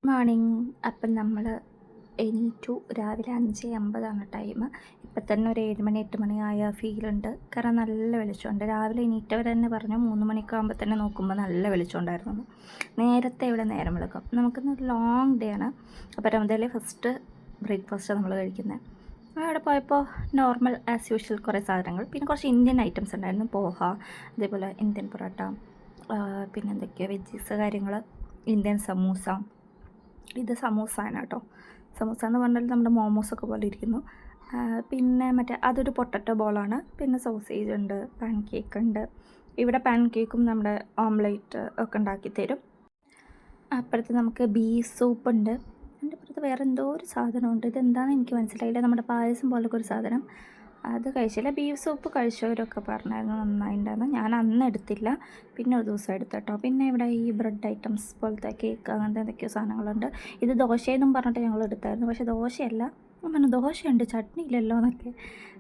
Morning. അപ്പം നമ്മൾ എണീറ്റു. രാവിലെ 5:50 ടൈം. ഇപ്പം തന്നെ ഒരു 7 മണി 8 മണി ആയ ഫീലുണ്ട്. കാരണം നല്ല വെളിച്ചമുണ്ട്. രാവിലെ എണീറ്റവർ തന്നെ പറഞ്ഞു 3 മണിയൊക്കെ ആകുമ്പോൾ തന്നെ നോക്കുമ്പോൾ നല്ല വെളിച്ചമുണ്ടായിരുന്നു. നേരത്തെ ഇവിടെ നേരം വിളക്കും. നമുക്കിന്ന് ലോങ് ഡേ ആണ്. അപ്പോൾ രമദയിലെ ഫസ്റ്റ് ബ്രേക്ക്ഫാസ്റ്റ് നമ്മൾ കഴിക്കുന്നത്. അവിടെ പോയപ്പോൾ നോർമൽ ആസ് യൂഷ്വൽ കുറേ സാധനങ്ങൾ, പിന്നെ കുറച്ച് ഇന്ത്യൻ ഐറ്റംസ് ഉണ്ടായിരുന്നു. പോഹ, അതേപോലെ ഇന്ത്യൻ പൊറോട്ട, പിന്നെ എന്തൊക്കെയോ വെജീസ് കാര്യങ്ങൾ, ഇന്ത്യൻ സമൂസ. ഇത് സമൂസാണ് കേട്ടോ. സമൂസ എന്ന് പറഞ്ഞാൽ നമ്മുടെ മോമോസൊക്കെ പോലെ ഇരിക്കുന്നു. പിന്നെ മറ്റേ അതൊരു പൊട്ടറ്റോ ബോളാണ്. പിന്നെ സോസേജ് ഉണ്ട്, പാൻ കേക്ക് ഉണ്ട്. ഇവിടെ പാൻ കേക്കും നമ്മുടെ ഓംലേറ്റ് ഒക്കെ ഉണ്ടാക്കി തരും. അപ്പുറത്ത് നമുക്ക് ബീഫ് സൂപ്പ് ഉണ്ട്. അതിൻ്റെ അപ്പുറത്ത് വേറെ എന്തോ ഒരു സാധനമുണ്ട്. ഇതെന്താണെന്ന് എനിക്ക് മനസ്സിലായില്ല. നമ്മുടെ പായസം പോലൊക്കെ ഒരു സാധനം, അത് കഴിച്ചില്ല. ബീഫ് സൂപ്പ് കഴിച്ചവരൊക്കെ പറഞ്ഞായിരുന്നു നന്നായിട്ടുണ്ടായിരുന്നു. ഞാൻ അന്ന് എടുത്തില്ല, പിന്നെ ഒരു ദിവസം എടുത്തു കേട്ടോ. പിന്നെ ഇവിടെ ഈ ബ്രെഡ് ഐറ്റംസ് പോലത്തെ കേക്ക് അങ്ങനത്തെ എന്തൊക്കെയോ സാധനങ്ങളുണ്ട്. ഇത് ദോശയെന്നും പറഞ്ഞിട്ട് ഞങ്ങൾ എടുത്തായിരുന്നു, പക്ഷേ ദോശയല്ല. പറഞ്ഞു ദോശയുണ്ട്, ചട്നി ഇല്ലല്ലോ എന്നൊക്കെ.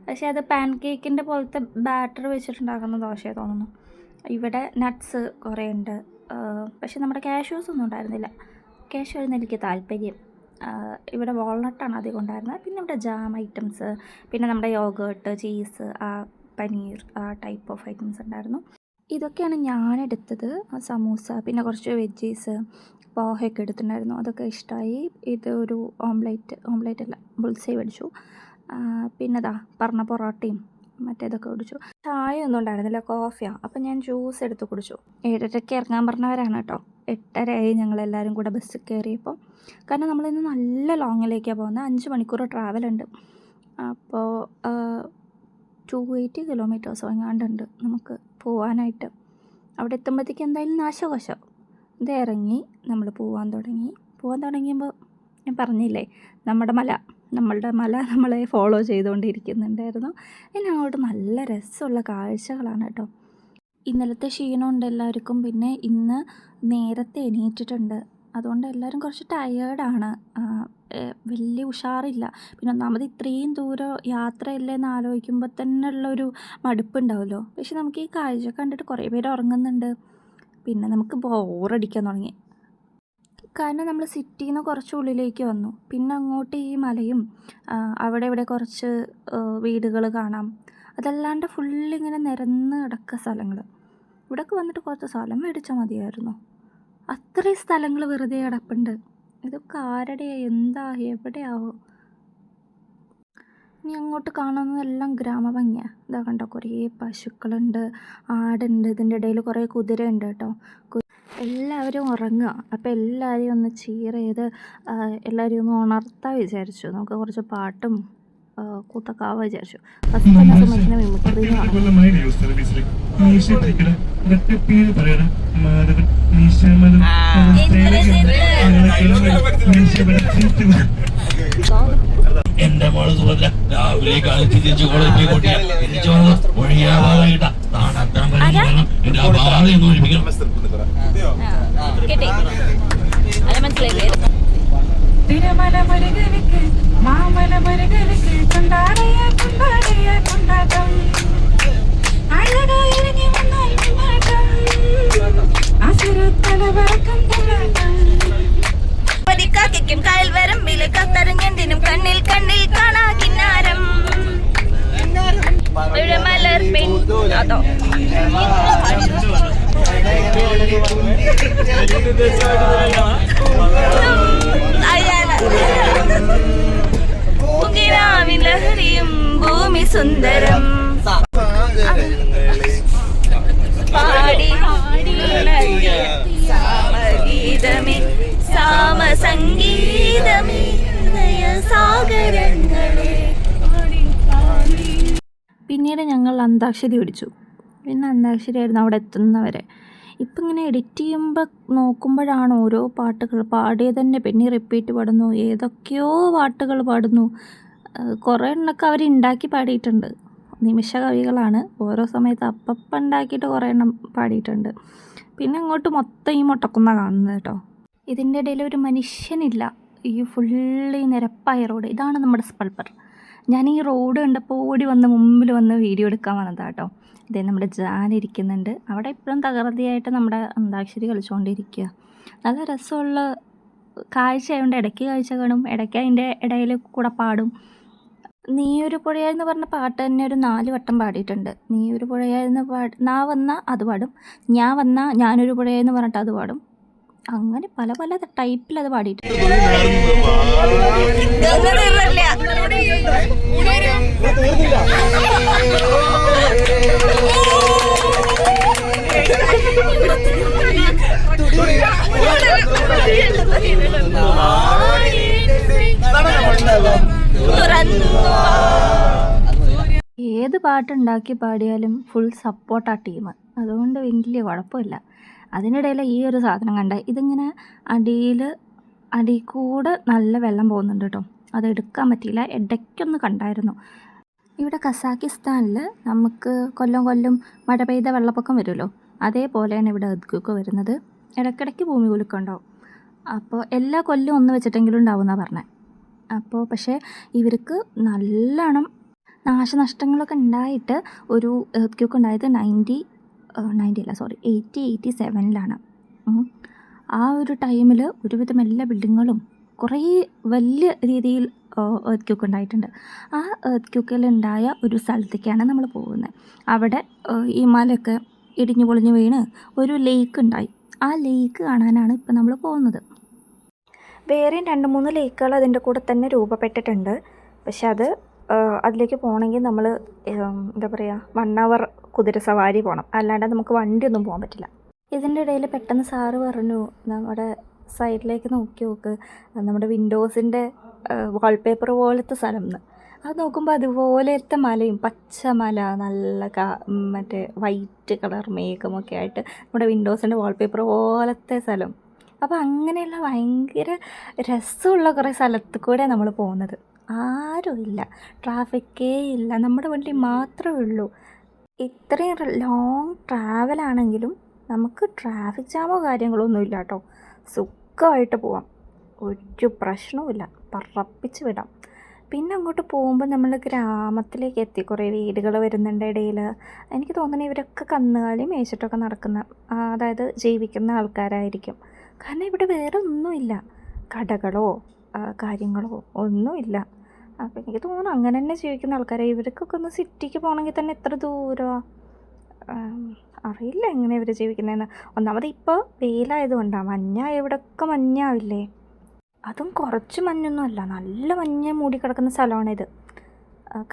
പക്ഷേ അത് പാൻ കേക്കിൻ്റെ പോലത്തെ ബാറ്റർ വെച്ചിട്ടുണ്ടാക്കുന്ന ദോശയെ തോന്നുന്നു. ഇവിടെ നട്ട്സ് കുറേ ഉണ്ട്, പക്ഷേ നമ്മുടെ കാഷ്യൂസ് ഒന്നും ഉണ്ടായിരുന്നില്ല. കാഷ്യൂ ആയിരുന്നു എനിക്ക് താല്പര്യം. ഇവിടെ വാൾനട്ടാണ് അധികം ഉണ്ടായിരുന്നത്. പിന്നെ ഇവിടെ ജാം ഐറ്റംസ്, പിന്നെ നമ്മുടെ യോഗേർട്ട്, ചീസ്, പനീർ, ആ ടൈപ്പ് ഓഫ് ഐറ്റംസ് ഉണ്ടായിരുന്നു. ഇതൊക്കെയാണ് ഞാനെടുത്തത്. സമൂസ, പിന്നെ കുറച്ച് വെജീസ്, പോഹയൊക്കെ എടുത്തിട്ടുണ്ടായിരുന്നു. അതൊക്കെ ഇഷ്ടമായി. ഇത് ഒരു ഓംലേറ്റ് അല്ല, ബുൾസൈ മേടിച്ചു. പിന്നെ പറഞ്ഞ പൊറോട്ടയും മറ്റേതൊക്കെ കുടിച്ചു. ചായ ഒന്നും ഉണ്ടായിരുന്നില്ല, കോഫിയാണ്. അപ്പം ഞാൻ ജ്യൂസ് എടുത്ത് കുടിച്ചു. 7:30 ഇറങ്ങാൻ പറഞ്ഞവരാണ് കേട്ടോ. 8:30 ഞങ്ങളെല്ലാവരും കൂടെ ബസ്സിൽ കയറിയപ്പോൾ. കാരണം നമ്മളിന്ന് നല്ല ലോങ്ങിലേക്കാണ് പോകുന്നത്. 5 മണിക്കൂർ ട്രാവലുണ്ട്. അപ്പോൾ 280 കിലോമീറ്റേഴ്സോ എങ്ങാണ്ടുണ്ട് നമുക്ക് പോകാനായിട്ട്. അവിടെ എത്തുമ്പോഴത്തേക്ക് എന്തായാലും നാശകോശം. ഇത് ഇറങ്ങി നമ്മൾ പോകാൻ തുടങ്ങിയപ്പോൾ ഞാൻ പറഞ്ഞില്ലേ, നമ്മളുടെ മല നമ്മളെ ഫോളോ ചെയ്തുകൊണ്ടിരിക്കുന്നുണ്ടായിരുന്നു. പിന്നെ അങ്ങോട്ട് നല്ല രസമുള്ള കാഴ്ചകളാണ് കേട്ടോ. ഇന്നലത്തെ ക്ഷീണമുണ്ട് എല്ലാവർക്കും. പിന്നെ ഇന്ന് നേരത്തെ എണീറ്റിട്ടുണ്ട്, അതുകൊണ്ട് എല്ലാവരും കുറച്ച് ടയേർഡാണ്. വലിയ ഉഷാറില്ല. പിന്നെ ഒന്നാമത് ഇത്രയും ദൂരം യാത്രയല്ലേ എന്ന് ആലോചിക്കുമ്പോൾ തന്നെ ഉള്ളൊരു മടുപ്പുണ്ടാവുമല്ലോ. പക്ഷെ നമുക്ക് ഈ കാഴ്ച കണ്ടിട്ട് കുറേ പേര് ഉറങ്ങുന്നുണ്ട്. പിന്നെ നമുക്ക് ബോറടിക്കാൻ തുടങ്ങി. കാരണം നമ്മൾ സിറ്റിയിൽ നിന്ന് കുറച്ച് ഉള്ളിലേക്ക് വന്നു. പിന്നെ അങ്ങോട്ട് ഈ മലയും അവിടെ ഇവിടെ കുറച്ച് വീടുകൾ കാണാം. അതല്ലാണ്ട് ഫുള്ളിങ്ങനെ നിരന്ന് കിടക്കുക സ്ഥലങ്ങൾ. ഇവിടെയൊക്കെ വന്നിട്ട് കുറച്ച് സ്ഥലം മേടിച്ചാൽ മതിയായിരുന്നു. അത്രയും സ്ഥലങ്ങൾ വെറുതെ കിടപ്പുണ്ട്. ഇതൊക്കെ ആരുടെയാ, എന്താ, എവിടെയാവോ? ഇനി അങ്ങോട്ട് കാണുന്നതെല്ലാം ഗ്രാമഭംഗിയാണ്. ഇതാ കണ്ടോ, കുറേ പശുക്കളുണ്ട്, ആടുണ്ട്, ഇതിൻ്റെ ഇടയിൽ കുറേ കുതിരയുണ്ട് കേട്ടോ. എല്ലാവരും ഉറങ്ങുക. അപ്പോൾ എല്ലാവരെയും ഒന്ന് ചീർ ചെയ്ത് എല്ലാവരെയും ഒന്ന് ഉണർത്താൻ വിചാരിച്ചു. നമുക്ക് കുറച്ച് പാട്ടും കൂത്തക്കാവ് വിചാരിച്ചു. ഫസ്റ്റ് തന്നെ സുമേഷിനെ മിമിക്രി എന്റെ മോള് സുഭദ്ര രാവിലെ കാലത്ത് തിരിച്ചു കോളേജിൽ ഒഴിയാവാതായിട്ടാ എന്റെ അപാതെയൊന്നും ഒഴിപ്പിക്കണം. തിരുമല മുരുകനുക്ക് മാമല മുരുകനുക്ക് കൊണ്ടാടിയ കൊണ്ടാടിയ കൊണ്ടാട്ടം അഴകായിറങ്ങി വന്നാൽ കൊണ്ടാട്ടം അസുരത്തല വറക്കം കൊണ്ടാട്ടം പതിക്കാക്കും കാൽവരമ്പിലെ കത്തരഞ്ഞെന്തിനും കണ്ണിൽ കണ്ണിൽ കാണാ കിന്നാരം മലർ പെൺ അതോ ലഹരിയും ഭൂമി സുന്ദരം പാടി സാമഗീതമേ സാമസംഗീതമേ സാഗരങ്ങളെ. പിന്നീട് ഞങ്ങൾ അന്താക്ഷരി പിടിച്ചു. പിന്നെ അന്താക്ഷരി ആയിരുന്നു അവിടെ എത്തുന്നവരെ. ഇപ്പം ഇങ്ങനെ എഡിറ്റ് ചെയ്യുമ്പോൾ നോക്കുമ്പോഴാണ് ഓരോ പാട്ടുകൾ പാടിയത് തന്നെ പിന്നെ റിപ്പീറ്റ് പാടുന്നു. ഏതൊക്കെയോ പാട്ടുകൾ പാടുന്നു. കുറേ എണ്ണമൊക്കെ അവർ ഉണ്ടാക്കി പാടിയിട്ടുണ്ട്. നിമിഷ കവികളാണ്. ഓരോ സമയത്ത് അപ്പം ഉണ്ടാക്കിയിട്ട് കുറേ എണ്ണം പാടിയിട്ടുണ്ട്. പിന്നെ അങ്ങോട്ട് മൊത്തം ഈ മുട്ടക്കുന്ന കാണുന്നത് കേട്ടോ. ഇതിൻ്റെ ഇടയിൽ ഒരു മനുഷ്യനില്ല. ഈ ഫുള്ളി നിരപ്പായ റോഡ്. ഇതാണ് നമ്മുടെ സ്പൾപ്പർ. ഞാൻ ഈ റോഡ് കണ്ടപ്പോൾ ഓടി വന്ന് മുമ്പിൽ വന്ന് വീഡിയോ എടുക്കാൻ വന്നതാണ് കേട്ടോ. ഇതേ നമ്മുടെ ജാൻ ഇരിക്കുന്നുണ്ട് അവിടെ. ഇപ്പോഴും തകൃതിയായിട്ട് നമ്മുടെ അന്താക്ഷരി കളിച്ചുകൊണ്ടിരിക്കുക. നല്ല രസമുള്ള കാഴ്ച ആയതുകൊണ്ട് ഇടയ്ക്ക് കാഴ്ച കാണും, ഇടയ്ക്ക് അതിൻ്റെ ഇടയിൽ കൂടെ പാടും. നീയൊരു പുഴയെന്ന് പറഞ്ഞ പാട്ട് തന്നെ ഒരു 4 വട്ടം പാടിയിട്ടുണ്ട്. നീയൊരു പുഴയെന്ന് നാ വന്നാൽ അത് പാടും, ഞാൻ വന്നാൽ ഞാനൊരു പുഴയെന്ന് പറഞ്ഞിട്ട് അത് പാടും. അങ്ങനെ പല പല ടൈപ്പിൽ അത് പാടിയിട്ടുണ്ട്. ഏത് പാട്ടുണ്ടാക്കി പാടിയാലും ഫുൾ സപ്പോർട്ടാ ടീം. അതുകൊണ്ട് വലിയ കുഴപ്പമില്ല. അതിനിടയിൽ ഈ ഒരു സാധനം കണ്ട, ഇതിങ്ങനെ അടിയിൽ കൂടെ നല്ല വെള്ളം പോകുന്നുണ്ട് കേട്ടോ. അതെടുക്കാൻ പറ്റിയില്ല, ഇടയ്ക്കൊന്ന് കണ്ടായിരുന്നു. ഇവിടെ കസാക്കിസ്ഥാനിൽ നമുക്ക് കൊല്ലം മഴ പെയ്ത വെള്ളപ്പൊക്കം വരുമല്ലോ, അതേപോലെയാണ് ഇവിടെ എർത്ത്ക്വേക്ക് വരുന്നത്. ഇടയ്ക്കിടയ്ക്ക് ഭൂമി കുലുക്കം ഉണ്ടാവും. അപ്പോൾ എല്ലാ കൊല്ലം ഒന്ന് വെച്ചിട്ടെങ്കിലും ഉണ്ടാവും എന്നാണ് പറഞ്ഞത്. അപ്പോൾ പക്ഷേ ഇവർക്ക് നല്ലോണം നാശനഷ്ടങ്ങളൊക്കെ ഉണ്ടായിട്ട് ഒരു എർത്ത്ക്വേക്ക് ഉണ്ടായത് 1887 ആ ഒരു ടൈമിൽ ഒരുവിധം എല്ലാ ബിൽഡിങ്ങുകളും കുറേ വലിയ രീതിയിൽ എർത്ത്ക്വേക്ക് ഉണ്ടായിട്ടുണ്ട്. ആ എർത്ത്ക്വേക്കിലുണ്ടായ ഒരു സ്ഥലത്തേക്കാണ് നമ്മൾ പോകുന്നത്. അവിടെ ഈ മലയൊക്കെ ഇടിഞ്ഞു പൊളിഞ്ഞു വീണ് ഒരു ലേക്ക് ഉണ്ടായി. ആ ലേക്ക് കാണാനാണ് ഇപ്പം നമ്മൾ പോകുന്നത്. വേറെയും 2-3 ലേക്കുകൾ അതിൻ്റെ കൂടെ തന്നെ രൂപപ്പെട്ടിട്ടുണ്ട്. പക്ഷെ അതിലേക്ക് പോകണമെങ്കിൽ നമ്മൾ എന്താ പറയുക 1 hour കുതിര സവാരി പോകണം, അല്ലാണ്ട് നമുക്ക് വണ്ടിയൊന്നും പോകാൻ പറ്റില്ല. ഇതിൻ്റെ ഇടയിൽ പെട്ടെന്ന് സാറ് പറഞ്ഞു, നമ്മുടെ സൈഡിലേക്ക് നോക്ക്, നമ്മുടെ വിൻഡോസിൻ്റെ വാൾപേപ്പർ പോലത്തെ സ്ഥലം എന്ന്. അത് നോക്കുമ്പോൾ അതുപോലത്തെ മലയും പച്ച മല, നല്ല മറ്റേ വൈറ്റ് കളർ മേഘമൊക്കെ ആയിട്ട് നമ്മുടെ വിൻഡോസിൻ്റെ വാൾപേപ്പർ പോലത്തെ സ്ഥലം. അപ്പോൾ അങ്ങനെയുള്ള ഭയങ്കര രസമുള്ള കുറേ സ്ഥലത്ത് കൂടെ നമ്മൾ പോകുന്നത്. ആരും ഇല്ല, ട്രാഫിക്കേ ഇല്ല, നമ്മുടെ വണ്ടി മാത്രമേ ഉള്ളൂ. ഇത്രയും ലോങ് ട്രാവലാണെങ്കിലും നമുക്ക് ട്രാഫിക് ജാമോ കാര്യങ്ങളോ ഒന്നുമില്ല കേട്ടോ. സുഖമായിട്ട് പോവാം, ഒരു പ്രശ്നവുമില്ല, പറപ്പിച്ച് വിടാം. പിന്നെ അങ്ങോട്ട് പോകുമ്പോൾ നമ്മൾ ഗ്രാമത്തിലേക്ക് എത്തി. കുറേ വീടുകൾ വരുന്നുണ്ട് ഇടയിൽ. എനിക്ക് തോന്നുന്നത് ഇവരൊക്കെ കന്നുകാലി മേച്ചിട്ടൊക്കെ നടക്കുന്ന, അതായത് ജീവിക്കുന്ന ആൾക്കാരായിരിക്കും. കാരണം ഇവിടെ വേറെ ഒന്നുമില്ല, കടകളോ കാര്യങ്ങളോ ഒന്നുമില്ല. അപ്പോൾ എനിക്ക് തോന്നുന്നു അങ്ങനെ തന്നെ ജീവിക്കുന്ന ആൾക്കാരെ. ഇവർക്കൊക്കെ ഒന്ന് സിറ്റിക്ക് പോകണമെങ്കിൽ തന്നെ എത്ര ദൂരമാണ്, അറിയില്ല എങ്ങനെ ഇവർ ജീവിക്കുന്നതെന്ന്. ഒന്നാമത് ഇപ്പോൾ വെയിലായതുകൊണ്ടാണ്. മഞ്ഞായ ഇവിടെയൊക്കെ മഞ്ഞാവില്ലേ, അതും കുറച്ച് മഞ്ഞൊന്നും അല്ല, നല്ല മഞ്ഞ് മൂടിക്കിടക്കുന്ന സ്ഥലമാണിത്.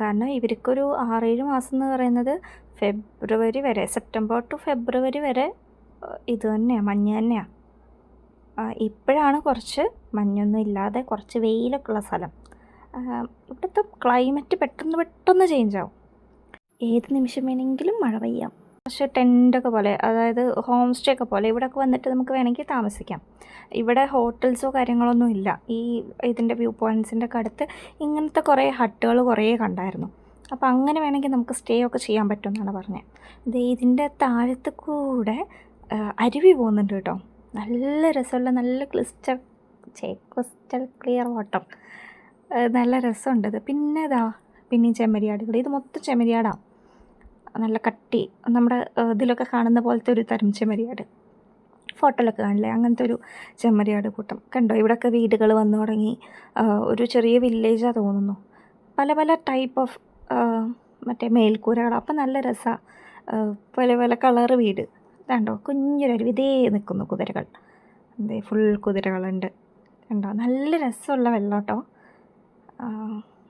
കാരണം ഇവർക്കൊരു 6-7 മാസം എന്ന് പറയുന്നത് ഫെബ്രുവരി വരെ, സെപ്റ്റംബർ ടു ഫെബ്രുവരി വരെ ഇത് തന്നെയാണ്, മഞ്ഞ് തന്നെയാണ്. ഇപ്പോഴാണ് കുറച്ച് മഞ്ഞൊന്നും ഇല്ലാതെ കുറച്ച് വെയിലൊക്കെ ഉള്ള സ്ഥലം. ഇവിടുത്തെ ക്ലൈമറ്റ് പെട്ടെന്ന് ചേഞ്ച് ആവും. ഏത് നിമിഷം വേണമെങ്കിലും മഴ പെയ്യാം. പക്ഷേ ടെൻ്റൊക്കെ പോലെ, അതായത് ഹോം സ്റ്റേ ഒക്കെ പോലെ ഇവിടെയൊക്കെ വന്നിട്ട് നമുക്ക് വേണമെങ്കിൽ താമസിക്കാം. ഇവിടെ ഹോട്ടൽസോ കാര്യങ്ങളൊന്നും ഇല്ല. ഇതിൻ്റെ വ്യൂ പോയിൻറ്റ്സിൻ്റെ ഒക്കെ അടുത്ത് ഇങ്ങനത്തെ കുറേ ഹട്ടുകൾ കുറേ കണ്ടായിരുന്നു. അപ്പോൾ അങ്ങനെ വേണമെങ്കിൽ നമുക്ക് സ്റ്റേ ഒക്കെ ചെയ്യാൻ പറ്റുമെന്നാണ് പറഞ്ഞത്. ഇതിൻ്റെ താഴത്ത് കൂടെ അരുവി പോകുന്നുണ്ട് കേട്ടോ. നല്ല രസമുള്ള, നല്ല ക്രിസ്റ്റൽ ക്ലിയർ വാട്ടർ, നല്ല രസമുണ്ടത്. പിന്നെയും ചെമ്മരിയാടുകൾ. ഇത് മൊത്തം ചെമ്മരിയാടാണ്, നല്ല കട്ടി, നമ്മുടെ ഇതിലൊക്കെ കാണുന്ന പോലത്തെ ഒരു തരം ചെമ്മരിയാട്, ഫോട്ടോയിലൊക്കെ കാണില്ലേ, അങ്ങനത്തെ ഒരു ചെമ്മരിയാട് കൂട്ടം കണ്ടോ. ഇവിടെയൊക്കെ വീടുകൾ വന്നു തുടങ്ങി. ഒരു ചെറിയ വില്ലേജാണ് തോന്നുന്നു. പല ടൈപ്പ് ഓഫ് മറ്റേ മേൽക്കൂരകൾ. അപ്പം നല്ല രസമാണ്. പല കളറ് വീട് കണ്ടോ. കുഞ്ഞൊരു ഇതേ നിൽക്കുന്നു കുതിരകൾ, ഫുൾ കുതിരകളുണ്ട് കണ്ടോ. നല്ല രസമുള്ള വെള്ളം കേട്ടോ,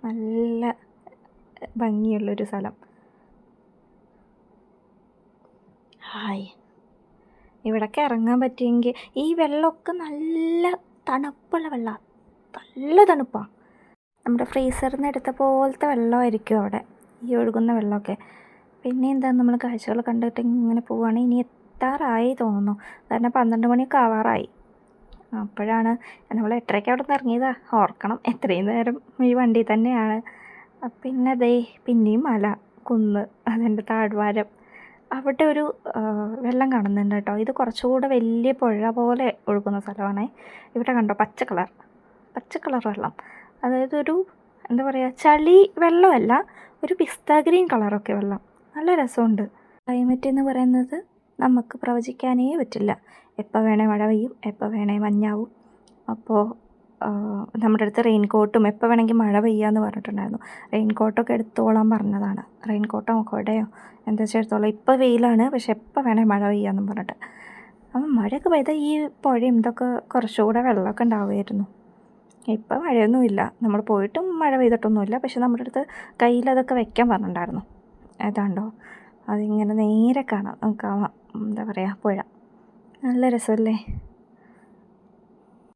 നല്ല ഭംഗിയുള്ളൊരു സ്ഥലം. ഹായ്, ഇവിടൊക്കെ ഇറങ്ങാൻ പറ്റിയെങ്കിൽ. ഈ വെള്ളമൊക്കെ നല്ല തണുപ്പുള്ള വെള്ളമാണ്, നല്ല തണുപ്പാണ്. നമ്മുടെ ഫ്രീസറിൽ നിന്ന് എടുത്ത പോലത്തെ വെള്ളമായിരിക്കും അവിടെ ഈ ഒഴുകുന്ന വെള്ളമൊക്കെ. പിന്നെ എന്താ, നമ്മൾ കാഴ്ചകൾ കണ്ടിട്ട് ഇങ്ങനെ പോവുകയാണെങ്കിൽ ഇനി എത്താറായി തോന്നുന്നു. കാരണം 12 മണിയൊക്കെ ആവാറായി. അപ്പോഴാണ് നമ്മൾ 8:30 അവിടെ നിന്ന് ഇറങ്ങിയതാ, ഓർക്കണം. എത്രയും നേരം ഈ വണ്ടി തന്നെയാണ്. പിന്നെ പിന്നെയും മല, കുന്ന്, അതിൻ്റെ താഴ്വാരം. അവിടെ ഒരു വെള്ളം കാണുന്നുണ്ട് കേട്ടോ. ഇത് കുറച്ചുകൂടെ വലിയ പുഴ പോലെ ഒഴുകുന്ന സ്ഥലമാണ്. ഇവിടെ കണ്ടോ, പച്ച കളർ വെള്ളം. അതായത് ഒരു എന്താ പറയുക, ചളി വെള്ളമല്ല, ഒരു പിസ്ത ഗ്രീൻ കളറൊക്കെ വെള്ളം. നല്ല രസമുണ്ട്. ക്ലൈമറ്റ് എന്ന് പറയുന്നത് നമുക്ക് പ്രവചിക്കാനേ പറ്റില്ല. എപ്പോൾ വേണേൽ മഴ പെയ്യും, എപ്പോൾ വേണേൽ മഞ്ഞാവും. അപ്പോൾ നമ്മുടെ അടുത്ത് റെയിൻ കോട്ടും എപ്പോൾ വേണമെങ്കിൽ മഴ പെയ്യാമെന്ന് പറഞ്ഞിട്ടുണ്ടായിരുന്നു. റെയിൻ കോട്ടൊക്കെ എടുത്തോളാൻ പറഞ്ഞതാണ്. റെയിൻ കോട്ടോ കൊടയോ എന്താ വെച്ചാൽ എടുത്തോളാം. ഇപ്പോൾ വെയിലാണ്, പക്ഷെ എപ്പോൾ വേണമെങ്കിൽ മഴ പെയ്യാമെന്നും പറഞ്ഞിട്ട്. അപ്പം മഴയൊക്കെ പെയ്താൽ ഈ പുഴയും ഇതൊക്കെ കുറച്ചുകൂടെ വെള്ളമൊക്കെ ഉണ്ടാവുമായിരുന്നു. ഇപ്പം മഴയൊന്നുമില്ല, നമ്മൾ പോയിട്ടും മഴ പെയ്തിട്ടൊന്നുമില്ല. പക്ഷെ നമ്മുടെ അടുത്ത് കയ്യിലതൊക്കെ വെക്കാൻ പറഞ്ഞിട്ടുണ്ടായിരുന്നു. ഏതാണ്ടോ അതിങ്ങനെ നേരെ കാണാം, നമുക്ക് എന്താ പറയുക, പുഴ നല്ല രസമല്ലേ.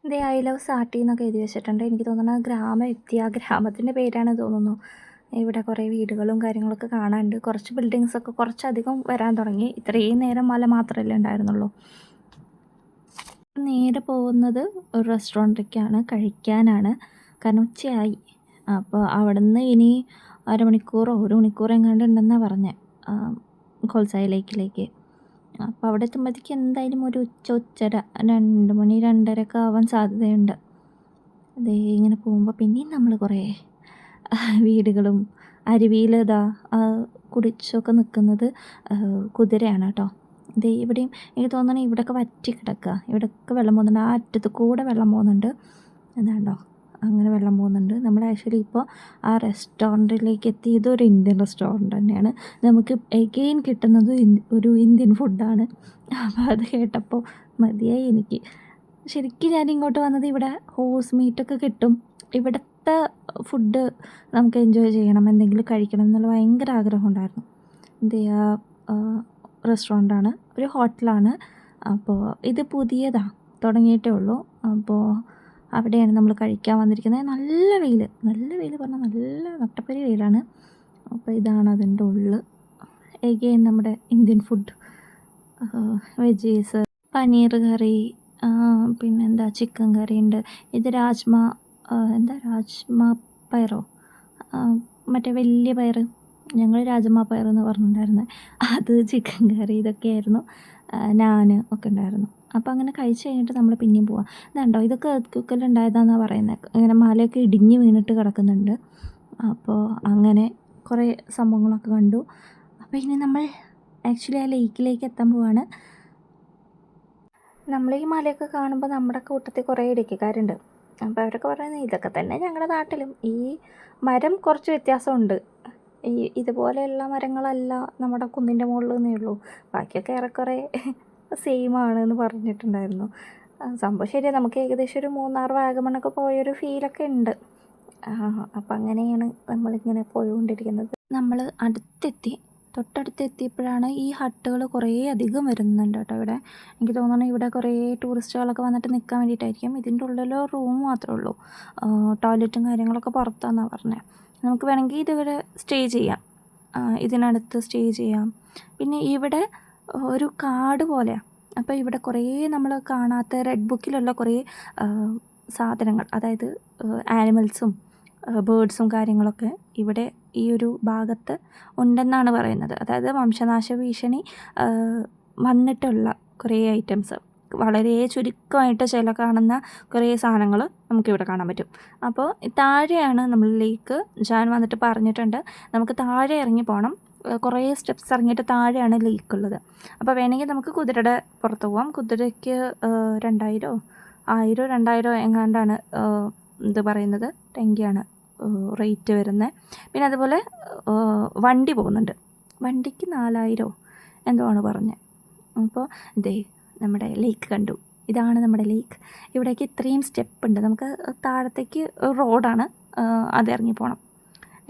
ഇതേ ഐ ലവ് സാട്ടി എന്നൊക്കെ എഴുതി വെച്ചിട്ടുണ്ട്. എനിക്ക് തോന്നുന്നത് ഗ്രാമം എത്തി, ആ ഗ്രാമത്തിൻ്റെ പേരാണ് തോന്നുന്നു. ഇവിടെ കുറേ വീടുകളും കാര്യങ്ങളൊക്കെ കാണാനുണ്ട്. കുറച്ച് ബിൽഡിങ്സൊക്കെ കുറച്ചധികം വരാൻ തുടങ്ങി. ഇത്രയും നേരം മല മാത്രമല്ലേ ഉണ്ടായിരുന്നുള്ളൂ. നേരെ പോകുന്നത് ഒരു റെസ്റ്റോറൻറ്റിലേക്കാണ്, കഴിക്കാനാണ്. കാരണം ഉച്ചയായി. അപ്പോൾ അവിടെ നിന്ന് ഇനി 1 മണിക്കൂറോ എങ്ങാണ്ട് ഉണ്ടെന്നാണ് പറഞ്ഞത് ഖോൽസായി ലേക്കിലേക്ക്. അപ്പോൾ അവിടെ എത്തുമ്പോഴത്തേക്ക് എന്തായാലും ഒരു ഉച്ചര 2 മണി 2:30 ഒക്കെ ആവാൻ സാധ്യതയുണ്ട്. അതേ ഇങ്ങനെ പോകുമ്പോൾ പിന്നെയും നമ്മൾ കുറേ വീടുകളും അരുവിയിൽ കുടിച്ചൊക്കെ നിൽക്കുന്നത് കുതിരയാണ് കേട്ടോ. ഇത് ഇവിടെയും എനിക്ക് തോന്നുന്നു ഇവിടെയൊക്കെ വറ്റി കിടക്കുക, ഇവിടെയൊക്കെ വെള്ളം പോകുന്നുണ്ട്. ആ അറ്റത്ത് കൂടെ വെള്ളം പോകുന്നുണ്ട്. അതാണ്ടോ അങ്ങനെ വെള്ളം പോകുന്നുണ്ട്. നമ്മൾ ആക്ച്വലി ഇപ്പോൾ ആ റെസ്റ്റോറൻറ്റിലേക്ക് എത്തി. ഇതൊരു ഇന്ത്യൻ റെസ്റ്റോറൻറ്റ് തന്നെയാണ്. നമുക്ക് എഗെയിൻ കിട്ടുന്നത് ഒരു ഇന്ത്യൻ ഫുഡാണ്. അപ്പോൾ അത് കേട്ടപ്പോൾ മതിയായി എനിക്ക്. ശരിക്കും ഞാൻ ഇങ്ങോട്ട് വന്നത് ഇവിടെ ഹോഴ്സ് മീറ്റൊക്കെ കിട്ടും, ഇവിടുത്തെ ഫുഡ് നമുക്ക് എൻജോയ് ചെയ്യണം, എന്തെങ്കിലും കഴിക്കണം എന്നുള്ള ഭയങ്കര ആഗ്രഹം ഉണ്ടായിരുന്നു. റെസ്റ്റോറൻ്റാണ്, ഒരു ഹോട്ടലാണ്. അപ്പോൾ ഇത് പുതിയതാണ്, തുടങ്ങിയിട്ടേ ഉള്ളൂ. അപ്പോൾ അവിടെയാണ് നമ്മൾ കഴിക്കാൻ വന്നിരിക്കുന്നത്. നല്ല വെയിൽ പറഞ്ഞാൽ നല്ല നട്ടപ്പരി വെയിലാണ്. അപ്പോൾ ഇതാണ് അതിൻ്റെ ഉള്ളിൽ. എഗെയിൻ നമ്മുടെ ഇന്ത്യൻ ഫുഡ്, വെജീസ്, പനീർ കറി, പിന്നെന്താ ചിക്കൻ കറി ഉണ്ട്. ഇത് രാജ്മ പയറോ, മറ്റേ വലിയ പയർ, ഞങ്ങൾ രാജ്മ പയർ എന്ന് പറഞ്ഞിട്ടുണ്ടായിരുന്നത്, അത് ചിക്കൻ കറി, ഇതൊക്കെയായിരുന്നു. നാന് ഒക്കെ ഉണ്ടായിരുന്നു. അപ്പോൾ അങ്ങനെ കഴിച്ച് കഴിഞ്ഞിട്ട് നമ്മൾ പിന്നെയും പോവാം. ഇതുണ്ടോ ഇതൊക്കെ കുക്കലുണ്ടായതാണെന്നാണ് പറയുന്നത്. ഇങ്ങനെ മലയൊക്കെ ഇടിഞ്ഞ് വീണിട്ട് കിടക്കുന്നുണ്ട്. അപ്പോൾ അങ്ങനെ കുറേ സംഭവങ്ങളൊക്കെ കണ്ടു. അപ്പോൾ ഇനി നമ്മൾ ആക്ച്വലി ആ ലേക്കിലേക്ക് എത്താൻ പോവാണ്. നമ്മൾ ഈ മലയൊക്കെ കാണുമ്പോൾ നമ്മുടെ കൂട്ടത്തിൽ കുറേ ഇടുക്കിക്കാരുണ്ട്. അപ്പോൾ അവരൊക്കെ പറയുന്നത് ഇതൊക്കെ തന്നെ ഞങ്ങളുടെ നാട്ടിലും, ഈ മരം കുറച്ച് വ്യത്യാസമുണ്ട്, ഇതുപോലെയുള്ള മരങ്ങളല്ല നമ്മുടെ കുന്നിൻ്റെ മുകളിൽ നിന്നേ ഉള്ളൂ, ബാക്കിയൊക്കെ ഏറെക്കുറെ സെയിമാണ് എന്ന് പറഞ്ഞിട്ടുണ്ടായിരുന്നു. സംഭവം ശരിയാണ്, നമുക്ക് ഏകദേശം ഒരു 3 വാഗമണ്ണൊക്കെ പോയൊരു ഫീലൊക്കെ ഉണ്ട്. അപ്പം അങ്ങനെയാണ് നമ്മളിങ്ങനെ പോയിക്കൊണ്ടിരിക്കുന്നത്. നമ്മൾ തൊട്ടടുത്തെത്തിയപ്പോഴാണ് ഈ ഹട്ടുകൾ കുറേ അധികം വരുന്നുണ്ട് കേട്ടോ ഇവിടെ. എനിക്ക് തോന്നുന്നു ഇവിടെ കുറേ ടൂറിസ്റ്റുകളൊക്കെ വന്നിട്ട് നിൽക്കാൻ വേണ്ടിയിട്ടായിരിക്കും. ഇതിൻ്റെ ഉള്ളിൽ റൂം മാത്രമേ ഉള്ളൂ, ടോയ്ലറ്റും കാര്യങ്ങളൊക്കെ പുറത്താണെന്നാണ് പറഞ്ഞത്. നമുക്ക് വേണമെങ്കിൽ ഇതിവിടെ സ്റ്റേ ചെയ്യാം, ഇതിനടുത്ത് സ്റ്റേ ചെയ്യാം. പിന്നെ ഇവിടെ ഒരു കാട് പോലെയാണ്. അപ്പോൾ ഇവിടെ കുറേ നമ്മൾ കാണാത്ത റെഡ് ബുക്കിലുള്ള കുറേ സാധനങ്ങൾ, അതായത് ആനിമൽസും ബേർഡ്സും കാര്യങ്ങളൊക്കെ ഇവിടെ ഈ ഒരു ഭാഗത്ത് ഉണ്ടെന്നാണ് പറയുന്നത്. അതായത് വംശനാശ ഭീഷണി വന്നിട്ടുള്ള കുറേ ഐറ്റംസ്, വളരെ ചുരുക്കമായിട്ട് ചില കാണുന്ന കുറേ സാധനങ്ങൾ നമുക്കിവിടെ കാണാൻ പറ്റും. അപ്പോൾ താഴെയാണ് നമ്മൾ ലേക്ക്. ജാൻ വന്നിട്ട് പറഞ്ഞിട്ടുണ്ട് നമുക്ക് താഴെ ഇറങ്ങി പോകണം, കുറേ സ്റ്റെപ്സ് ഇറങ്ങിയിട്ട് താഴെയാണ് ലേക്ക് ഉള്ളത്. അപ്പോൾ വേണമെങ്കിൽ നമുക്ക് കുതിരയുടെ പുറത്ത് പോകാം. കുതിരയ്ക്ക് 2000 എങ്ങാണ്ടാണ് ഇത് പറയുന്നത്, ടെങ്കിയാണ് റേറ്റ് വരുന്നത്. പിന്നെ അതുപോലെ വണ്ടി പോകുന്നുണ്ട്, വണ്ടിക്ക് 4000 എന്തോ ആണ് പറഞ്ഞത്. അപ്പോൾ ഇതേ നമ്മുടെ ലേക്ക് കണ്ടു. ഇതാണ് നമ്മുടെ ലേക്ക്. ഇവിടേക്ക് ഇത്രയും സ്റ്റെപ്പ് ഉണ്ട്. നമുക്ക് താഴത്തേക്ക് റോഡാണ്, അത് ഇറങ്ങി പോകണം,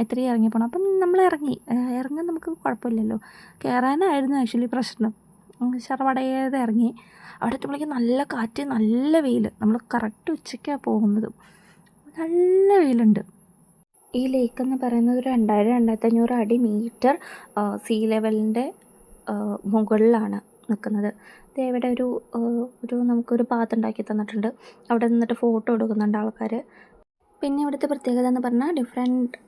എത്രയും ഇറങ്ങി പോകണം. അപ്പം നമ്മൾ ഇറങ്ങാൻ നമുക്ക് കുഴപ്പമില്ലല്ലോ. കയറാനായിരുന്നു ആക്ച്വലി പ്രശ്നം. ശർവടയേത് ഇറങ്ങി. അവിടെ എത്തുമ്പോഴേക്കും നല്ല കാറ്റ്, നല്ല വെയിൽ. നമ്മൾ കറക്റ്റ് ഉച്ചയ്ക്കാണ് പോകുന്നത്, നല്ല വെയിലുണ്ട്. ഈ ലേക്ക് എന്ന് പറയുന്നത് ഒരു 2000-2500 അടി മീറ്റർ സീ ലെവലിൻ്റെ മുകളിലാണ് നിൽക്കുന്നത്. ഇവിടെ ഒരു നമുക്കൊരു പാത്ത് ഉണ്ടാക്കി തന്നിട്ടുണ്ട്. അവിടെ നിന്നിട്ട് ഫോട്ടോ എടുക്കുന്നുണ്ട് ആൾക്കാർ. പിന്നെ ഇവിടുത്തെ പ്രത്യേകത എന്ന് പറഞ്ഞാൽ ഡിഫറെൻറ്റ്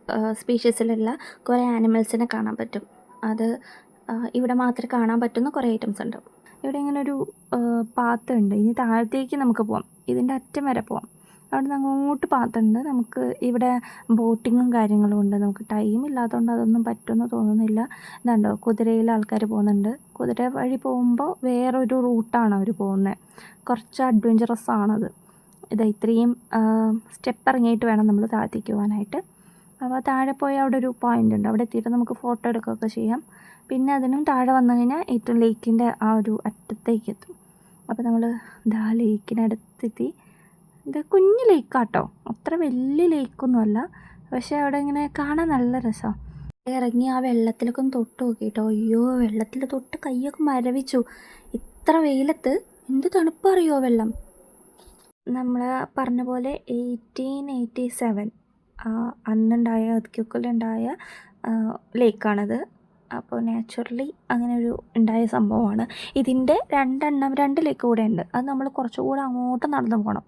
സ്പീഷീസിലുള്ള കുറേ ആനിമൽസിനെ കാണാൻ പറ്റും. അത് ഇവിടെ മാത്രമേ കാണാൻ പറ്റുന്ന കുറേ ഐറ്റംസ് ഉണ്ട്. ഇവിടെ ഇങ്ങനെ ഒരു പാത്ത് ഉണ്ട്. ഇനി താഴത്തേക്ക് നമുക്ക് പോകാം, ഇതിൻ്റെ അറ്റം വരെ പോകാം. അവിടെ നിന്ന് അങ്ങോട്ട് പാത്തുണ്ട്. നമുക്ക് ഇവിടെ ബോട്ടിങ്ങും കാര്യങ്ങളും ഉണ്ട്. നമുക്ക് ടൈം ഇല്ലാത്തതുകൊണ്ട് അതൊന്നും പറ്റുമെന്ന് തോന്നുന്നില്ല. ഇതുണ്ടോ കുതിരയിൽ ആൾക്കാർ പോകുന്നുണ്ട്. കുതിര വഴി പോകുമ്പോൾ വേറൊരു റൂട്ടാണ് അവർ പോകുന്നത്, കുറച്ച് അഡ്വഞ്ചറസ് ആണത്. ഇതാ ഇത്രയും സ്റ്റെപ്പ് ഇറങ്ങിയിട്ട് വേണം നമ്മൾ താഴത്തേക്ക് പോകാനായിട്ട്. അപ്പോൾ താഴെ പോയി അവിടെ ഒരു പോയിൻ്റ് ഉണ്ട്, അവിടെ എത്തിയിട്ട് നമുക്ക് ഫോട്ടോ എടുക്കുകയൊക്കെ ചെയ്യാം. പിന്നെ അതിനും താഴെ വന്നു കഴിഞ്ഞാൽ ഏറ്റവും ലേക്കിൻ്റെ ആ ഒരു അറ്റത്തേക്ക് എത്തും. അപ്പോൾ നമ്മൾ ഇതാ ലേക്കിനടുത്തെത്തി. ഇത് കുഞ്ഞു ലേക്കാട്ടോ, അത്ര വലിയ ലേക്കൊന്നുമല്ല, പക്ഷേ അവിടെ ഇങ്ങനെ കാണാൻ നല്ല രസമാണ്. ഇറങ്ങി ആ വെള്ളത്തിലൊക്കെ ഒന്ന് തൊട്ട് നോക്കിയിട്ടോ, അയ്യോ വെള്ളത്തിൽ തൊട്ട് കൈയൊക്കെ മരവിച്ചു. ഇത്ര വെയിലത്ത് എന്ത് തണുപ്പറിയോ വെള്ളം. നമ്മൾ പറഞ്ഞ പോലെ 1887 അന്നുണ്ടായ എർത്ത്ക്വേക്കിലുണ്ടായ ലേക്കാണത്. അപ്പോൾ നാച്ചുറലി അങ്ങനെ ഒരു ഉണ്ടായ സംഭവമാണ്. ഇതിൻ്റെ 2 ലേക്ക് കൂടെ ഉണ്ട്, അത് നമ്മൾ കുറച്ചുകൂടെ അങ്ങോട്ട് നടന്നു പോകണം.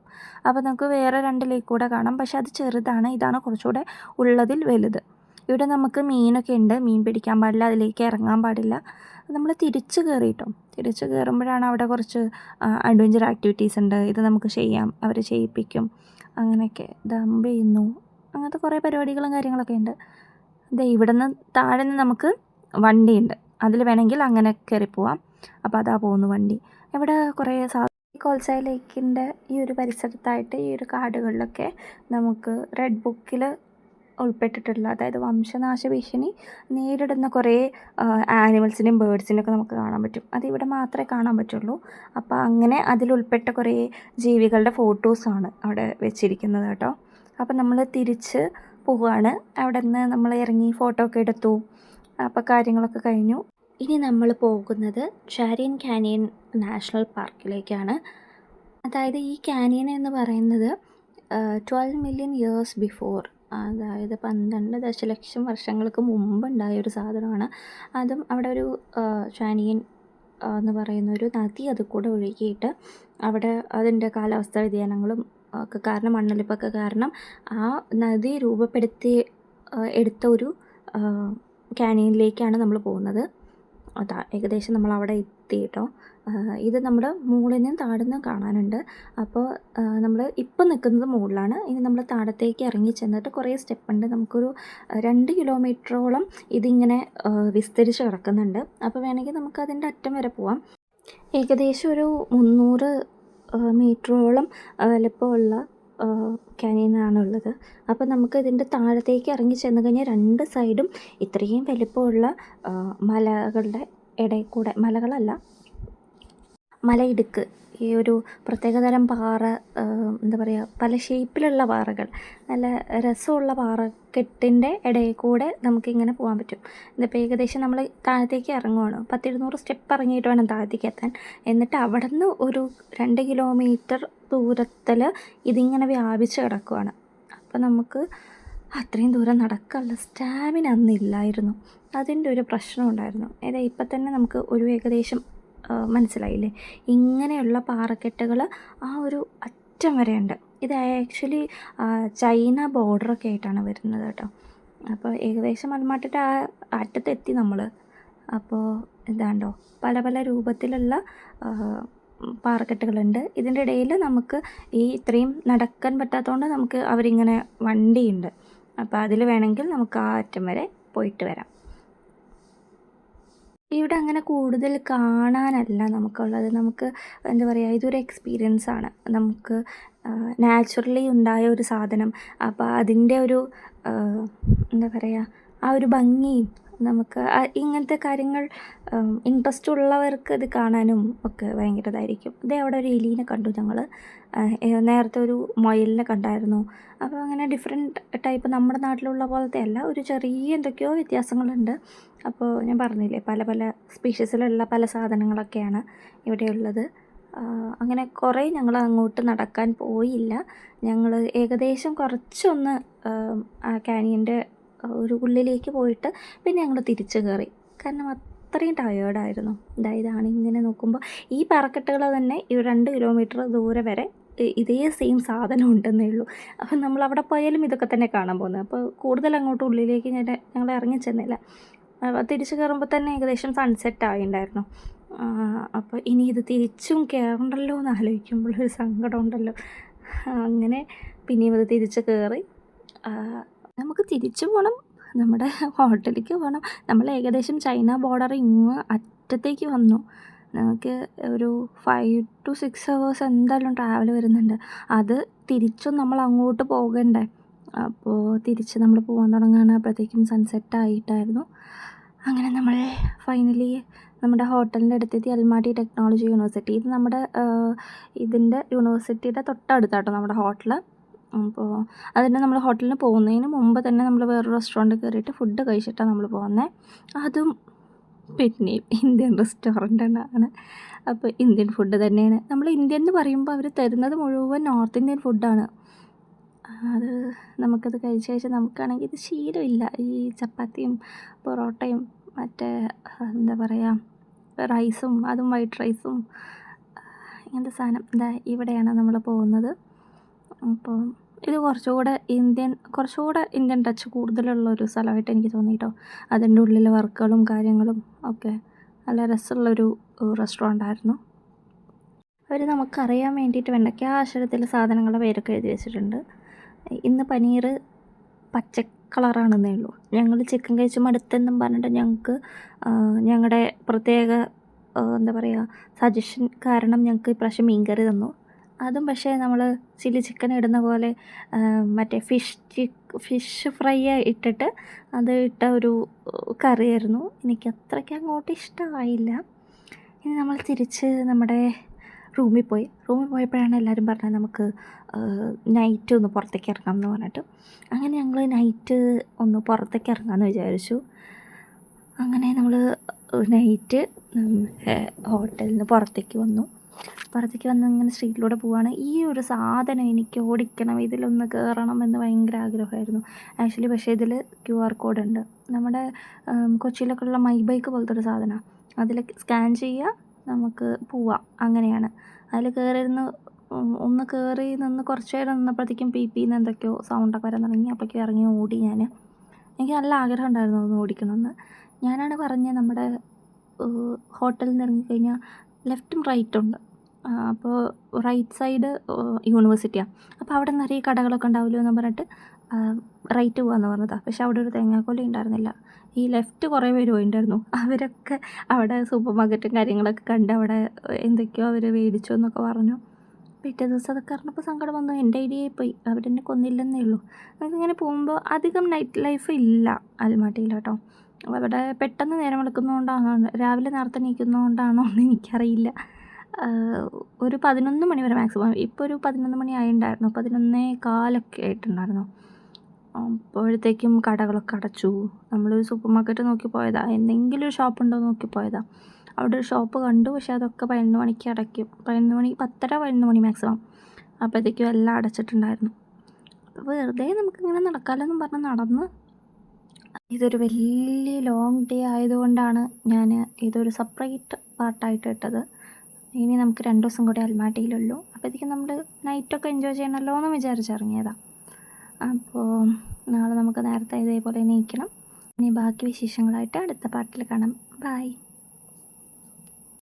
അപ്പോൾ നമുക്ക് വേറെ 2 ലേക്ക് കൂടെ കാണാം, പക്ഷേ അത് ചെറുതാണ്, ഇതാണ് കുറച്ചുകൂടെ ഉള്ളതിൽ വലുത്. ഇവിടെ നമുക്ക് മീനൊക്കെ ഉണ്ട്, മീൻ പിടിക്കാൻ പാടില്ല, അതിലേക്ക് ഇറങ്ങാൻ പാടില്ല. നമ്മൾ തിരിച്ച് കയറിയിട്ടോ, തിരിച്ച് കയറുമ്പോഴാണ് അവിടെ കുറച്ച് അഡ്വഞ്ചർ ആക്ടിവിറ്റീസ് ഉണ്ട്, ഇത് നമുക്ക് ചെയ്യാം, അവർ ചെയ്യിപ്പിക്കും, അങ്ങനെയൊക്കെ ദമ്പ് ചെയ്യുന്നു, അങ്ങനത്തെ കുറേ പരിപാടികളും കാര്യങ്ങളൊക്കെ ഉണ്ട്. ഇവിടെ നിന്ന് താഴെ നിന്ന് നമുക്ക് വണ്ടിയുണ്ട്, അതിൽ വേണമെങ്കിൽ അങ്ങനെ കയറി പോവാം. അപ്പോൾ അതാ പോകുന്നു വണ്ടി. ഇവിടെ കുറേ കോൾസായ ലേക്കിൻ്റെ ഈ ഒരു പരിസരത്തായിട്ട് ഈ ഒരു കാടുകളിലൊക്കെ നമുക്ക് റെഡ് ബുക്കിൽ ഉൾപ്പെട്ടിട്ടുള്ള, അതായത് വംശനാശ ഭീഷണി നേരിടുന്ന കുറേ ആനിമൽസിനെയും ബേർഡ്സിനെയൊക്കെ നമുക്ക് കാണാൻ പറ്റും. അതിവിടെ മാത്രമേ കാണാൻ പറ്റുള്ളൂ. അപ്പോൾ അങ്ങനെ അതിലുൾപ്പെട്ട കുറേ ജീവികളുടെ ഫോട്ടോസാണ് അവിടെ വെച്ചിരിക്കുന്നത് കേട്ടോ. അപ്പോൾ നമ്മൾ തിരിച്ച് പോവുകയാണ്. അവിടെ നിന്ന് നമ്മൾ ഇറങ്ങി ഫോട്ടോ ഒക്കെ എടുത്തു. അപ്പോൾ കാര്യങ്ങളൊക്കെ കഴിഞ്ഞു. ഇനി നമ്മൾ പോകുന്നത് ചാരിയൻ കാനിയൻ നാഷണൽ പാർക്കിലേക്കാണ്. അതായത് ഈ കാനിയൻ എന്ന് പറയുന്നത് 12 മില്യൺ ഇയേഴ്സ് ബിഫോർ, അതായത് 12 ദശലക്ഷം വർഷങ്ങൾക്ക് മുമ്പുണ്ടായ ഒരു സാധനമാണ്. അതും അവിടെ ഒരു ചാനിയൻ എന്ന് പറയുന്ന ഒരു നദി അത് കൂടെ ഒഴുകിയിട്ട് അവിടെ അതിൻ്റെ കാലാവസ്ഥാ വ്യതിയാനങ്ങളും ഒക്കെ കാരണം, മണ്ണൊലിപ്പൊക്കെ കാരണം ആ നദി രൂപപ്പെടുത്തി എടുത്ത ഒരു കാനിയനിലേക്കാണ് നമ്മൾ പോകുന്നത്. അതാ ഏകദേശം നമ്മൾ അവിടെ എത്തി കേട്ടോ. ഇത് നമ്മുടെ മുകളിൽ നിന്നും താഴെ നിന്നും കാണാനുണ്ട്. അപ്പോൾ നമ്മൾ ഇപ്പം നിൽക്കുന്നത് മുകളിലാണ്. ഇനി നമ്മൾ താഴത്തേക്ക് ഇറങ്ങി ചെന്നിട്ട് കുറേ സ്റ്റെപ്പുണ്ട്. നമുക്കൊരു 2 കിലോമീറ്ററോളം ഇതിങ്ങനെ വിസ്തരിച്ച് കിടക്കുന്നുണ്ട്. അപ്പോൾ വേണമെങ്കിൽ നമുക്ക് അതിൻ്റെ അറ്റം വരെ പോവാം. ഏകദേശം ഒരു 300 മീറ്ററോളം വലിപ്പമുള്ള കാനിയനാണുള്ളത്. അപ്പോൾ നമുക്ക് ഇതിൻ്റെ താഴത്തേക്ക് ഇറങ്ങി ചെന്ന് കഴിഞ്ഞാൽ 2 സൈഡും ഇത്രയും വലിപ്പമുള്ള മലകളുടെ ഇടയിൽ കൂടെ, മലകളല്ല മലയിടുക്ക്, ഈ ഒരു പ്രത്യേകതരം പാറ, എന്താ പറയുക, പല ഷേപ്പിലുള്ള പാറകൾ, നല്ല രസമുള്ള പാറക്കെട്ടിൻ്റെ ഇടയിൽ കൂടെ നമുക്കിങ്ങനെ പോകാൻ പറ്റും. ഇതിപ്പോൾ ഏകദേശം നമ്മൾ താഴത്തേക്ക് ഇറങ്ങുവാണ്. 100-200 സ്റ്റെപ്പ് ഇറങ്ങിയിട്ട് വേണം താഴത്തേക്ക് എത്താൻ. എന്നിട്ട് അവിടെ നിന്ന് ഒരു 2 കിലോമീറ്റർ ദൂരത്തിൽ ഇതിങ്ങനെ വ്യാപിച്ച് കിടക്കുവാണ്. അപ്പോൾ നമുക്ക് അത്രയും ദൂരം നടക്കാനുള്ള സ്റ്റാമിന അന്നില്ലായിരുന്നു. അതിൻ്റെ ഒരു പ്രശ്നം ഉണ്ടായിരുന്നു. ഇപ്പം തന്നെ നമുക്ക് ഒരു ഏകദേശം മനസ്സിലായില്ലേ, ഇങ്ങനെയുള്ള പാറക്കെട്ടുകൾ ആ ഒരു അറ്റം വരെയുണ്ട്. ഇത് ആക്ച്വലി ചൈന ബോർഡറൊക്കെ ആയിട്ടാണ് വരുന്നത് കേട്ടോ. അപ്പോൾ ഏകദേശം മൺമാട്ടിൻ്റെ ആ അറ്റത്തെത്തി നമ്മൾ. അപ്പോൾ ഇതാണ്ടോ പല പല രൂപത്തിലുള്ള പാറക്കെട്ടുകളുണ്ട്. ഇതിൻ്റെ ഇടയിൽ നമുക്ക് ഈ ഇത്രയും നടക്കാൻ പറ്റാത്തതുകൊണ്ട് നമുക്ക് അവരിങ്ങനെ വണ്ടിയുണ്ട്. അപ്പോൾ അതിൽ വേണമെങ്കിൽ നമുക്ക് ആ അറ്റം വരെ പോയിട്ട് വരാം. ഇവിടെ അങ്ങനെ കൂടുതൽ കാണാനല്ല നമുക്കുള്ളത്. നമുക്ക് എന്താ പറയുക, ഇതൊരു എക്സ്പീരിയൻസാണ്. നമുക്ക് നാച്ചുറലി ഉണ്ടായ ഒരു സാധനം, അപ്പോൾ അതിൻ്റെ ഒരു എന്താ പറയുക, ആ ഒരു ഭംഗിയും നമുക്ക് ഇങ്ങനത്തെ കാര്യങ്ങൾ ഇൻട്രസ്റ്റ് ഉള്ളവർക്ക് ഇത് കാണാനും ഒക്കെ ഭയങ്കര ഇതായിരിക്കും. അവിടെ ഒരു എലീനെ കണ്ടു ഞങ്ങൾ. നേരത്തെ ഒരു മുയലിനെ കണ്ടായിരുന്നു. അപ്പോൾ അങ്ങനെ ഡിഫറെൻറ്റ് ടൈപ്പ്, നമ്മുടെ നാട്ടിലുള്ള പോലത്തെ അല്ല, ഒരു ചെറിയ എന്തൊക്കെയോ വ്യത്യാസങ്ങളുണ്ട്. അപ്പോൾ ഞാൻ പറഞ്ഞില്ലേ, പല പല സ്പീഷീസിലുള്ള പല സാധനങ്ങളൊക്കെയാണ് ഇവിടെയുള്ളത്. അങ്ങനെ കുറേ ഞങ്ങൾ അങ്ങോട്ട് നടക്കാൻ പോയില്ല. ഞങ്ങൾ ഏകദേശം കുറച്ചൊന്ന് ആ കാനിയൻ്റെ ഒരു ഉള്ളിലേക്ക് പോയിട്ട് പിന്നെ ഞങ്ങൾ തിരിച്ച് കയറി. കാരണം അത്രയും ടയേർഡായിരുന്നു. ഇതാണ് ഇങ്ങനെ നോക്കുമ്പോൾ ഈ പാറക്കെട്ടുകൾ തന്നെ ഈ 2 കിലോമീറ്റർ ദൂരെ വരെ ഇതേ സെയിം സാധനം ഉണ്ടെന്നേ ഉള്ളൂ. അപ്പം നമ്മൾ അവിടെ പോയാലും ഇതൊക്കെ തന്നെ കാണാൻ പോകുന്നത്. അപ്പോൾ കൂടുതൽ അങ്ങോട്ട് ഉള്ളിലേക്ക് ഞങ്ങൾ ഇറങ്ങി ചെന്നില്ല. തിരിച്ച് കയറുമ്പോൾ തന്നെ ഏകദേശം സൺസെറ്റ് ആയിട്ടുണ്ടായിരുന്നു. അപ്പോൾ ഇനി ഇത് തിരിച്ചും കയറണ്ടല്ലോ എന്ന് ആലോചിക്കുമ്പോഴൊരു സങ്കടം ഉണ്ടല്ലോ. അങ്ങനെ പിന്നെയും ഇത് തിരിച്ച് കയറി. നമുക്ക് തിരിച്ചു പോകണം, നമ്മുടെ ഹോട്ടലിലേക്ക് പോകണം. നമ്മൾ ഏകദേശം ചൈന ബോർഡർ ഇങ്ങ് അറ്റത്തേക്ക് വന്നു. നമുക്ക് ഒരു 5 to 6 hours എന്തായാലും ട്രാവൽ വരുന്നുണ്ട്. അത് തിരിച്ചും നമ്മൾ അങ്ങോട്ട് പോകണ്ടേ. അപ്പോൾ തിരിച്ച് നമ്മൾ പോകാൻ തുടങ്ങുകയാണ്. അപ്പോഴത്തേക്കും സൺസെറ്റ് ആയിട്ടായിരുന്നു. അങ്ങനെ നമ്മൾ ഫൈനലി നമ്മുടെ ഹോട്ടലിൻ്റെ അടുത്തെത്തി. Almatti technology university. ഇത് നമ്മുടെ ഇതിൻ്റെ യൂണിവേഴ്സിറ്റിയുടെ തൊട്ടടുത്താട്ടോ നമ്മുടെ ഹോട്ടൽ. അപ്പോൾ അതിന് നമ്മൾ ഹോട്ടലിന് പോകുന്നതിന് മുമ്പ് തന്നെ നമ്മൾ വേറൊരു റെസ്റ്റോറൻറ്റ് കയറിയിട്ട് ഫുഡ് കഴിച്ചിട്ടാണ് നമ്മൾ പോകുന്നത്. അതും പിന്നെയും ഇന്ത്യൻ റെസ്റ്റോറൻ്റാണ്. അപ്പോൾ ഇന്ത്യൻ ഫുഡ് തന്നെയാണ്. നമ്മൾ ഇന്ത്യൻ എന്ന് പറയുമ്പോൾ അവർ തരുന്നത് മുഴുവൻ നോർത്ത് ഇന്ത്യൻ ഫുഡാണ്. അത് നമുക്കത് കഴിച്ച് നമുക്കാണെങ്കിൽ ഇത് ശീലമില്ല. ഈ ചപ്പാത്തിയും പൊറോട്ടയും മറ്റേ എന്താ പറയുക റൈസും, അതും വൈറ്റ് റൈസും ഇങ്ങനത്തെ സാധനം. ഇവിടെയാണ് നമ്മൾ പോകുന്നത്. അപ്പോൾ ഇത് കുറച്ചുകൂടെ ഇന്ത്യൻ ടച്ച് കൂടുതലുള്ളൊരു സ്ഥലമായിട്ട് എനിക്ക് തോന്നി കേട്ടോ. അതിൻ്റെ ഉള്ളിലെ വർക്കുകളും കാര്യങ്ങളും ഒക്കെ നല്ല രസമുള്ളൊരു റെസ്റ്റോറൻ്റായിരുന്നു. അവർ നമുക്കറിയാൻ വേണ്ടിയിട്ട് വെണ്ടയ്ക്ക അക്ഷരത്തിൽ സാധനങ്ങളുടെ പേരൊക്കെ എഴുതി വെച്ചിട്ടുണ്ട്. ഇന്ന് പനീർ പച്ച കളറാണെന്നേ ഉള്ളൂ. ഞങ്ങൾ ചിക്കൻ കഴിച്ച് മടുത്തെന്നും പറഞ്ഞിട്ട് ഞങ്ങൾക്ക് ഞങ്ങളുടെ പ്രത്യേക എന്താ പറയുക സജഷൻ കാരണം ഞങ്ങൾക്ക് ഇപ്രാവശ്യം മീൻകറി തന്നു. അതും പക്ഷേ നമ്മൾ ചില്ലി ചിക്കൻ ഇടുന്ന പോലെ മറ്റേ ഫിഷ് ഫ്രൈ ഇട്ടിട്ട് അത് ഇട്ട ഒരു കറിയായിരുന്നു. എനിക്ക് അത്രയ്ക്ക് അങ്ങോട്ട് ഇഷ്ടമായില്ല. ഇനി നമ്മൾ തിരിച്ച് നമ്മുടെ റൂമിൽ പോയപ്പോഴാണ് എല്ലാവരും പറഞ്ഞത് നമുക്ക് നൈറ്റ് ഒന്ന് പുറത്തേക്ക് ഇറങ്ങാം എന്ന് പറഞ്ഞിട്ട്. അങ്ങനെ ഞങ്ങൾ നൈറ്റ് ഒന്ന് പുറത്തേക്ക് ഇറങ്ങാമെന്ന് വിചാരിച്ചു. അങ്ങനെ നമ്മൾ നൈറ്റ് ഹോട്ടലിൽ നിന്ന് പുറത്തേക്ക് വന്ന് ഇങ്ങനെ സ്ട്രീറ്റിലൂടെ പോവുകയാണ്. ഈ ഒരു സാധനം എനിക്ക് ഓടിക്കണം, ഇതിലൊന്ന് കയറണം എന്ന് ഭയങ്കര ആഗ്രഹമായിരുന്നു ആക്ച്വലി. പക്ഷേ ഇതിൽ QR കോഡ് ഉണ്ട്. നമ്മുടെ കൊച്ചിയിലൊക്കെ ഉള്ള മൈ ബൈക്ക് പോലത്തെ ഒരു സാധനമാണ്. അതിൽ സ്കാൻ ചെയ്യുക, നമുക്ക് പോവാം. അങ്ങനെയാണ്. അതിൽ ഒന്ന് കയറി നിന്ന് കുറച്ച് നേരം നിന്നപ്പോഴത്തേക്കും പീന്ന് എന്തൊക്കെയോ സൗണ്ടൊക്കെ വരാൻ തുടങ്ങി. അപ്പോഴേക്കും ഇറങ്ങി ഓടി ഞാൻ. എനിക്ക് നല്ല ആഗ്രഹം ഉണ്ടായിരുന്നു ഒന്ന് ഓടിക്കണമെന്ന്. ഞാനാണ് പറഞ്ഞത് നമ്മുടെ ഹോട്ടലിൽ നിന്ന് ഇറങ്ങിക്കഴിഞ്ഞാൽ ലെഫ്റ്റും റൈറ്റും ഉണ്ട്. അപ്പോൾ റൈറ്റ് സൈഡ് യൂണിവേഴ്സിറ്റിയാണ്. അപ്പോൾ അവിടെ നിറയെ കടകളൊക്കെ ഉണ്ടാവുമല്ലോ എന്ന് പറഞ്ഞിട്ട് റൈറ്റ് പോകാമെന്ന് പറഞ്ഞതാണ്. പക്ഷെ അവിടെ ഒരു തേങ്ങാക്കൊല ഉണ്ടായിരുന്നില്ല. ഈ ലെഫ്റ്റ് കുറേ പേര് പോയിട്ടുണ്ടായിരുന്നു. അവരൊക്കെ അവിടെ സൂപ്പർ മാർക്കറ്റും കാര്യങ്ങളൊക്കെ കണ്ട് അവിടെ എന്തൊക്കെയോ അവർ മേടിച്ചു എന്നൊക്കെ പറഞ്ഞു. പിറ്റേ ദിവസം അതൊക്കെ അറിഞ്ഞപ്പോൾ സങ്കടം വന്നു. എൻ്റെ ഐഡിയയിൽ പോയി, അവരെന്നെ കൊന്നില്ലെന്നേ ഉള്ളൂ. നമുക്കിങ്ങനെ പോകുമ്പോൾ അധികം നൈറ്റ് ലൈഫ് ഇല്ല അൽമാട്ടിയിൽ കേട്ടോ. അവിടെ പെട്ടെന്ന് നേരം വെളുക്കുന്നതുകൊണ്ടാണോ, രാവിലെ നേരത്തെ എണീക്കുന്നതുകൊണ്ടാണോ എന്ന് എനിക്കറിയില്ല. ഒരു 11 മണി വരെ മാക്സിമം. ഇപ്പോൾ ഒരു 11 മണി ആയിട്ടുണ്ടായിരുന്നു. 11:15 ആയിട്ടുണ്ടായിരുന്നു. അപ്പോഴത്തേക്കും കടകളൊക്കെ അടച്ചു. നമ്മളൊരു സൂപ്പർ മാർക്കറ്റ് നോക്കി പോയതാണ്, എന്തെങ്കിലും ഒരു ഷോപ്പ് ഉണ്ടോ നോക്കി പോയതാണ്. അവിടെ ഒരു ഷോപ്പ് കണ്ടു. പക്ഷേ അതൊക്കെ 11 മണിക്ക് അടയ്ക്കും. 11 മണി 10:30 മണി മാക്സിമം. അപ്പോഴത്തേക്കും എല്ലാം അടച്ചിട്ടുണ്ടായിരുന്നു. അപ്പോൾ വെറുതെ നമുക്കിങ്ങനെ നടക്കാമെന്നും പറഞ്ഞ് നടന്ന്. ഇതൊരു വലിയ ലോങ് ഡേ ആയതുകൊണ്ടാണ് ഞാൻ ഇതൊരു സെപ്പറേറ്റ് പാർട്ടായിട്ട് ഇട്ടത്. ഇനി നമുക്ക് 2 ദിവസം കൂടി അൽമാട്ടിയിലുള്ളൂ. അപ്പോഴത്തേക്കും നമ്മൾ നൈറ്റൊക്കെ എൻജോയ് ചെയ്യണമല്ലോ എന്ന് വിചാരിച്ചിറങ്ങിയതാണ്. അപ്പോൾ നാളെ നമുക്ക് നേരത്തെ ഇതേപോലെ എണീക്കണം. ഇനി ബാക്കി വിശേഷങ്ങളായിട്ട് അടുത്ത പാർട്ടിൽ കാണാം. ബൈ.